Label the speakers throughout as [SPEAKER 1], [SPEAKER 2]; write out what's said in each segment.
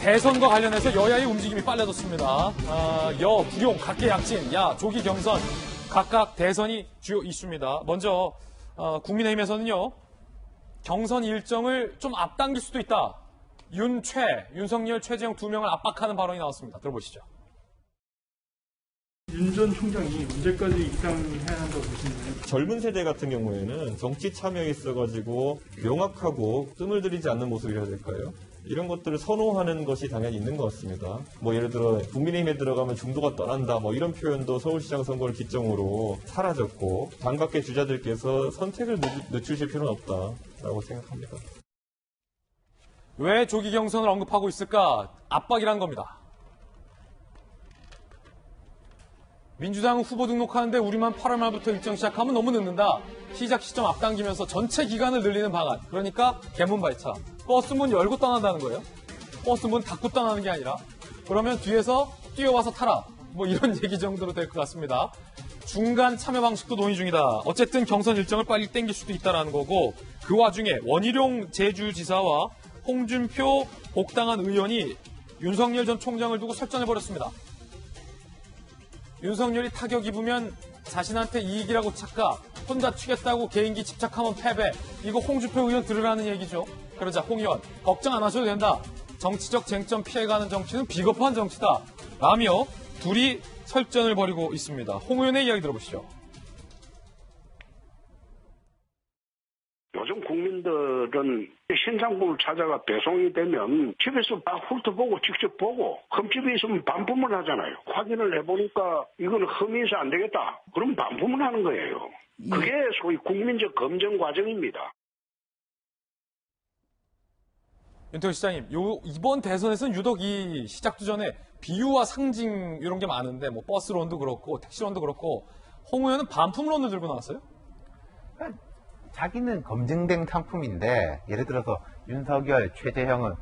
[SPEAKER 1] 대선과 관련해서 여야의 움직임이 빨라졌습니다. 여, 불용, 각계약진, 야, 조기 경선 각각 대선이 주요 이슈입니다. 먼저 국민의힘에서는요. 경선 일정을 좀 앞당길 수도 있다. 윤석열, 최재형 두 명을 압박하는 발언이 나왔습니다. 들어보시죠.
[SPEAKER 2] 윤 전 총장이 언제까지 입당해야 한다고 보시나요?
[SPEAKER 3] 젊은 세대 같은 경우에는 정치 참여에 있어가지고 명확하고 뜸을 들이지 않는 모습이라 해야 될까요? 이런 것들을 선호하는 것이 당연히 있는 것 같습니다. 예를 들어 국민의힘에 들어가면 중도가 떠난다 이런 표현도 서울시장 선거를 기점으로 사라졌고 당 밖의 주자들께서 선택을 늦추실 필요는 없다라고 생각합니다.
[SPEAKER 1] 왜 조기 경선을 언급하고 있을까? 압박이란 겁니다. 민주당은 후보 등록하는데 우리만 8월 말부터 일정 시작하면 너무 늦는다. 시작 시점 앞당기면서 전체 기간을 늘리는 방안. 그러니까 개문발차. 버스 문 열고 떠난다는 거예요. 버스 문 닫고 떠나는 게 아니라. 그러면 뒤에서 뛰어와서 타라. 이런 얘기 정도로 될 것 같습니다. 중간 참여 방식도 논의 중이다. 어쨌든 경선 일정을 빨리 땡길 수도 있다는 거고 그 와중에 원희룡 제주지사와 홍준표 복당한 의원이 윤석열 전 총장을 두고 설전해버렸습니다. 윤석열이 타격 입으면 자신한테 이익이라고 착각, 혼자 튀겠다고 개인기 집착하면 패배. 이거 홍준표 의원 들으라는 얘기죠. 그러자 홍 의원, 걱정 안 하셔도 된다. 정치적 쟁점 피해가는 정치는 비겁한 정치다. 라며 둘이 설전을 벌이고 있습니다. 홍 의원의 이야기 들어보시죠.
[SPEAKER 4] 요즘 국민들은 신상품을 찾아가 배송이 되면 집에서 다 훑어보고 직접 보고 흠집이 있으면 반품을 하잖아요. 확인을 해보니까 이거는 흠이 있어 안 되겠다. 그럼 반품을 하는 거예요. 그게 소위 국민적 검증 과정입니다.
[SPEAKER 1] 윤태호 시장님, 이번 대선에서는 유독 이 시작도 전에 비유와 상징 이런 게 많은데 버스론도 그렇고 택시론도 그렇고 홍 의원은 반품론을 들고 나왔어요?
[SPEAKER 5] 자기는 검증된 상품인데 예를 들어서 윤석열, 최재형은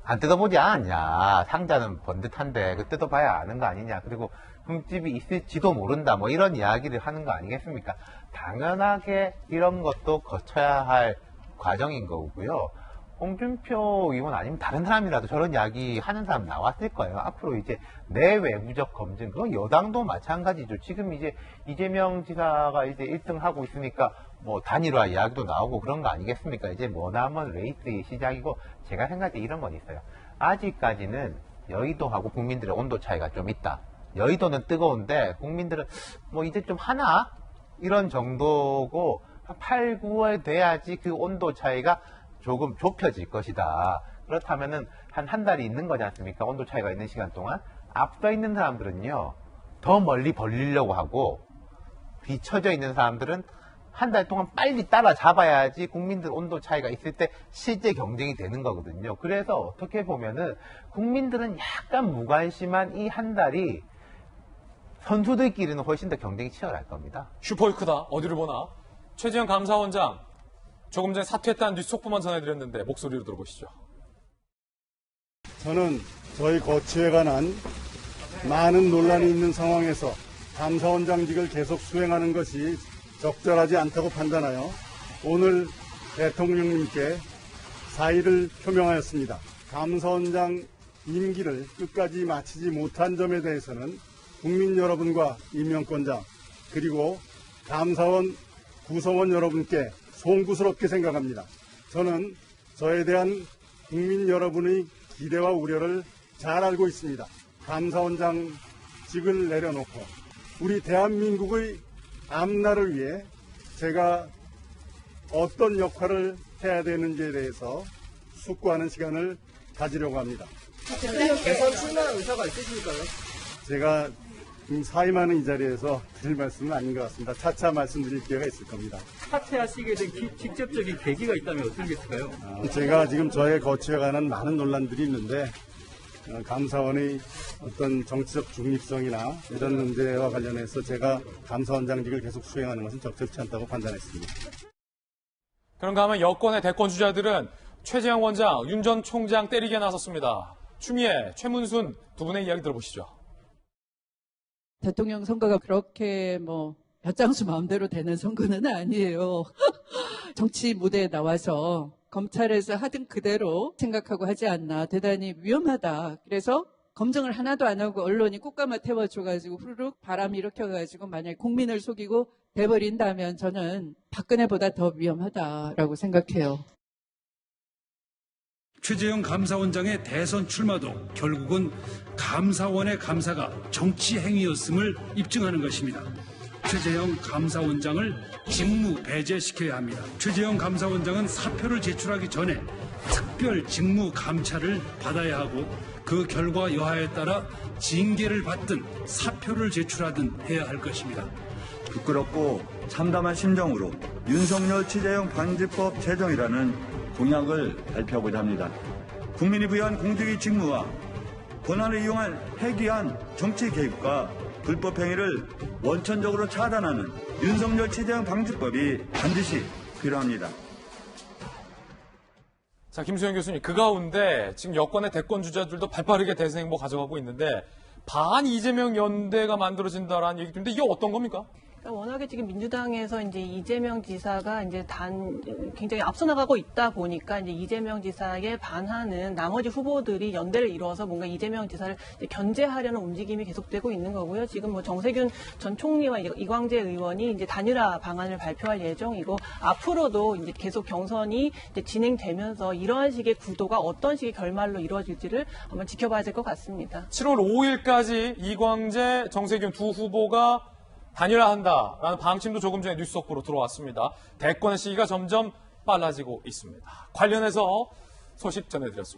[SPEAKER 5] 안 뜯어보지 않았냐. 상자는 번듯한데 그 뜯어봐야 아는 거 아니냐. 그리고 흠집이 있을지도 모른다. 이런 이야기를 하는 거 아니겠습니까? 당연하게 이런 것도 거쳐야 할 과정인 거고요. 홍준표 의원 아니면 다른 사람이라도 저런 이야기 하는 사람 나왔을 거예요. 앞으로 이제 내외부적 검증, 그건 여당도 마찬가지죠. 지금 이제 이재명 지사가 이제 1등 하고 있으니까 단일화 이야기도 나오고 그런 거 아니겠습니까? 이제 머나먼 레이스의 시작이고 제가 생각할 때 이런 건 있어요. 아직까지는 여의도하고 국민들의 온도 차이가 좀 있다. 여의도는 뜨거운데 국민들은 이제 좀 하나? 이런 정도고 8, 9월 돼야지 그 온도 차이가 조금 좁혀질 것이다. 그렇다면은 한 달이 있는 거지 않습니까? 온도 차이가 있는 시간 동안. 앞서 있는 사람들은요, 더 멀리 벌리려고 하고, 뒤쳐져 있는 사람들은 한 달 동안 빨리 따라잡아야지 국민들 온도 차이가 있을 때 실제 경쟁이 되는 거거든요. 그래서 어떻게 보면은 국민들은 약간 무관심한 이 한 달이 선수들끼리는 훨씬 더 경쟁이 치열할 겁니다.
[SPEAKER 1] 슈퍼위크다. 어디를 보나. 최재형 감사원장. 조금 전에 사퇴했다는 뉴스 속보만 전해드렸는데 목소리로 들어보시죠.
[SPEAKER 2] 저는 저희 거취에 관한 많은 논란이 있는 상황에서 감사원장직을 계속 수행하는 것이 적절하지 않다고 판단하여 오늘 대통령님께 사의를 표명하였습니다. 감사원장 임기를 끝까지 마치지 못한 점에 대해서는 국민 여러분과 임명권자 그리고 감사원 구성원 여러분께 송구스럽게 생각합니다. 저는 저에 대한 국민 여러분의 기대와 우려를 잘 알고 있습니다. 감사원장직을 내려놓고 우리 대한민국의 앞날을 위해 제가 어떤 역할을 해야 되는지에 대해서 숙고하는 시간을 가지려고 합니다.
[SPEAKER 6] 대선 출마 의사가 있으십니까요?
[SPEAKER 2] 제가 사임하는 이 자리에서 드릴 말씀은 아닌 것 같습니다. 차차 말씀드릴 기회가 있을 겁니다.
[SPEAKER 6] 사퇴하시게 된 직접적인 계기가 있다면 어떤 게 있을까요?
[SPEAKER 2] 제가 지금 저의 거취에 관한 많은 논란들이 있는데 감사원의 어떤 정치적 중립성이나 이런 문제와 관련해서 제가 감사원장직을 계속 수행하는 것은 적절치 않다고 판단했습니다.
[SPEAKER 1] 그런가 하면 여권의 대권 주자들은 최재형 원장, 윤 전 총장 때리기에 나섰습니다. 추미애, 최문순 두 분의 이야기 들어보시죠.
[SPEAKER 7] 대통령 선거가 그렇게 볕장수 마음대로 되는 선거는 아니에요. 정치 무대에 나와서 검찰에서 하던 그대로 생각하고 하지 않나. 대단히 위험하다. 그래서 검증을 하나도 안 하고 언론이 꽃가마 태워줘가지고 후루룩 바람 일으켜가지고 만약에 국민을 속이고 돼버린다면 저는 박근혜보다 더 위험하다라고 생각해요.
[SPEAKER 8] 최재형 감사원장의 대선 출마도 결국은 감사원의 감사가 정치 행위였음을 입증하는 것입니다. 최재형 감사원장을 직무 배제시켜야 합니다. 최재형 감사원장은 사표를 제출하기 전에 특별 직무 감찰을 받아야 하고 그 결과 여하에 따라 징계를 받든 사표를 제출하든 해야 할 것입니다.
[SPEAKER 9] 부끄럽고 참담한 심정으로 윤석열 취재형 방지법 제정이라는 공약을 발표하고자 합니다. 국민이 부여한 공직의 직무와 권한을 이용한 해괴한 정치 개입과 불법 행위를 원천적으로 차단하는 윤석열 취재형 방지법이 반드시 필요합니다.
[SPEAKER 1] 자, 김수현 교수님, 그 가운데 지금 여권의 대권 주자들도 발빠르게 대선 행보 가져가고 있는데 반 이재명 연대가 만들어진다라는 얘기도 있는데 이게 어떤 겁니까?
[SPEAKER 10] 워낙에 지금 민주당에서 이제 이재명 지사가 이제 굉장히 앞서 나가고 있다 보니까 이제 이재명 지사에 반하는 나머지 후보들이 연대를 이뤄서 뭔가 이재명 지사를 이제 견제하려는 움직임이 계속되고 있는 거고요. 지금 뭐 정세균 전 총리와 이광재 의원이 이제 단일화 방안을 발표할 예정이고 앞으로도 이제 계속 경선이 이제 진행되면서 이러한 식의 구도가 어떤 식의 결말로 이루어질지를 한번 지켜봐야 될 것 같습니다.
[SPEAKER 1] 7월 5일까지 이광재, 정세균 두 후보가 단일화한다라는 방침도 조금 전에 뉴스 속보로 들어왔습니다. 대권 시기가 점점 빨라지고 있습니다. 관련해서 소식 전해드렸습니다.